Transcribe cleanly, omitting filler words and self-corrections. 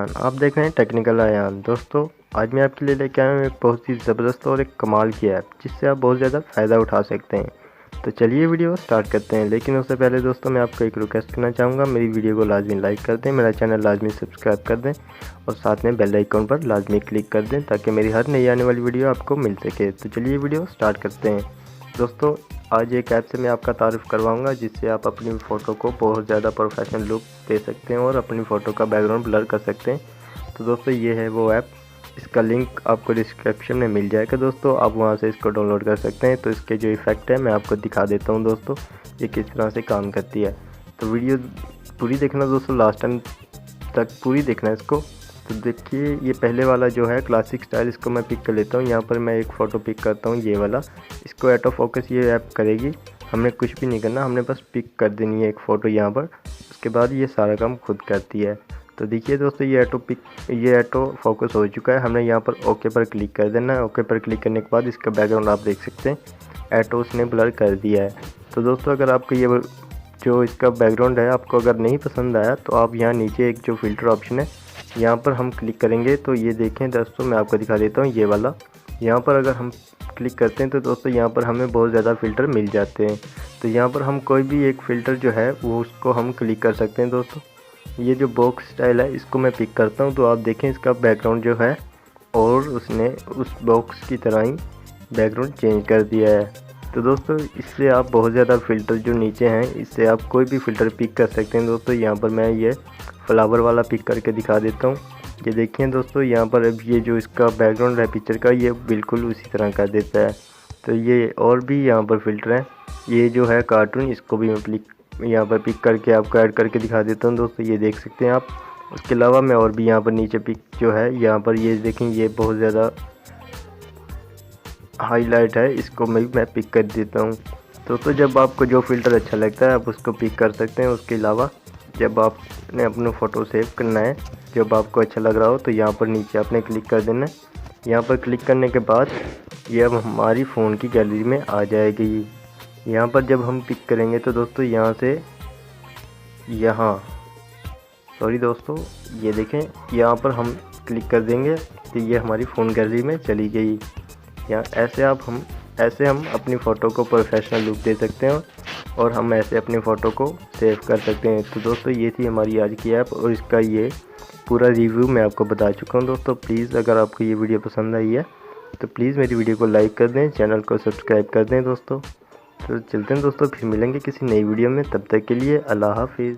आयान, आप देख रहे हैं टेक्निकल आयान। दोस्तों आज मैं आपके लिए लेके आया हूँ एक बहुत ही ज़बरदस्त और एक कमाल की ऐप जिससे आप बहुत ज़्यादा फ़ायदा उठा सकते हैं। तो चलिए वीडियो स्टार्ट करते हैं, लेकिन उससे पहले दोस्तों मैं आपको एक रिक्वेस्ट करना चाहूँगा, मेरी वीडियो को लाजमी लाइक कर दें, मेरा चैनल लाजमी सब्सक्राइब कर दें और साथ में बेल आइकन पर लाजमी क्लिक कर दें ताकि मेरी हर नई आने वाली वीडियो आपको मिल सके। तो चलिए वीडियो स्टार्ट करते हैं। दोस्तों आज एक ऐप से मैं आपका तारुफ़ करवाऊंगा जिससे आप अपनी फ़ोटो को बहुत ज़्यादा प्रोफेशनल लुक दे सकते हैं और अपनी फ़ोटो का बैकग्राउंड ब्लर कर सकते हैं। तो दोस्तों ये है वो ऐप, इसका लिंक आपको डिस्क्रिप्शन में मिल जाएगा। दोस्तों आप वहां से इसको डाउनलोड कर सकते हैं। तो इसके जो इफ़ेक्ट है मैं आपको दिखा देता हूं दोस्तों, ये किस तरह से काम करती है। तो वीडियो पूरी देखना दोस्तों, लास्ट टाइम तक पूरी देखना इसको। तो देखिए ये पहले वाला जो है क्लासिक स्टाइल, इसको मैं पिक कर लेता हूँ। यहाँ पर मैं एक फ़ोटो पिक करता हूँ, ये वाला। इसको ऑटो फोकस ये ऐप करेगी, हमने कुछ भी नहीं करना, हमने बस पिक कर देनी है एक फ़ोटो यहाँ पर। उसके बाद ये सारा काम खुद करती है। तो देखिए दोस्तों ये ऑटो फोकस हो चुका है। हमने यहाँ पर ओके पर क्लिक कर देना है। ओके पर क्लिक करने के बाद इसका बैकग्राउंड आप देख सकते हैं ऑटो उसने ब्लर कर दिया है। तो दोस्तों अगर आपको ये जो इसका बैकग्राउंड है आपको अगर नहीं पसंद आया तो आप यहाँ नीचे एक जो फ़िल्टर ऑप्शन है यहाँ पर हम क्लिक करेंगे। तो ये देखें दोस्तों, मैं आपको दिखा देता हूँ ये वाला। यहाँ पर अगर हम क्लिक करते हैं तो दोस्तों यहाँ पर हमें बहुत ज़्यादा फ़िल्टर मिल जाते हैं। तो यहाँ पर हम कोई भी एक फ़िल्टर जो है वो उसको हम क्लिक कर सकते हैं। दोस्तों ये जो बॉक्स स्टाइल है इसको मैं पिक करता हूँ। तो आप देखें इसका बैकग्राउंड जो है और उसने उस बॉक्स की तरह ही बैकग्राउंड चेंज कर दिया है। तो दोस्तों इससे आप बहुत ज़्यादा फ़िल्टर जो नीचे हैं इससे आप कोई भी फ़िल्टर पिक कर सकते हैं। दोस्तों यहाँ पर मैं ये फ्लावर वाला पिक करके दिखा देता हूँ। ये देखिए दोस्तों यहाँ पर अब ये जो इसका बैकग्राउंड है पिक्चर का, ये बिल्कुल उसी तरह कर देता है। तो ये और भी यहाँ पर फ़िल्टर हैं। ये जो है कार्टून, इसको भी मैं यहाँ पर पिक करके आपको ऐड करके दिखा देता हूँ। दोस्तों ये देख सकते हैं आप। उसके अलावा मैं और भी यहाँ पर नीचे पिक जो है यहाँ पर ये देखें, ये बहुत ज़्यादा हाईलाइट है, इसको मैं पिक कर देता हूँ। दोस्तों जब आपको जो फ़िल्टर अच्छा लगता है आप उसको पिक कर सकते हैं। उसके अलावा जब आपने अपनी फ़ोटो सेव करना है, जब आपको अच्छा लग रहा हो तो यहाँ पर नीचे आपने क्लिक कर देना है। यहाँ पर क्लिक करने के बाद ये अब हमारी फ़ोन की गैलरी में आ जाएगी। यहाँ पर जब हम पिक करेंगे तो दोस्तों यहाँ से सॉरी दोस्तों ये देखें, यहाँ पर हम क्लिक कर देंगे तो ये हमारी फ़ोन गैलरी में चली गई। यहाँ ऐसे हम अपनी फ़ोटो को प्रोफेशनल लुक दे सकते हैं और हम ऐसे अपनी फ़ोटो को सेव कर सकते हैं। तो दोस्तों ये थी हमारी आज की ऐप और इसका ये पूरा रिव्यू मैं आपको बता चुका हूँ। दोस्तों प्लीज़ अगर आपको ये वीडियो पसंद आई है तो प्लीज़ मेरी वीडियो को लाइक कर दें, चैनल को सब्सक्राइब कर दें। दोस्तों तो चलते हैं दोस्तों, फिर मिलेंगे किसी नई वीडियो में। तब तक के लिए अल्लाह हाफिज़।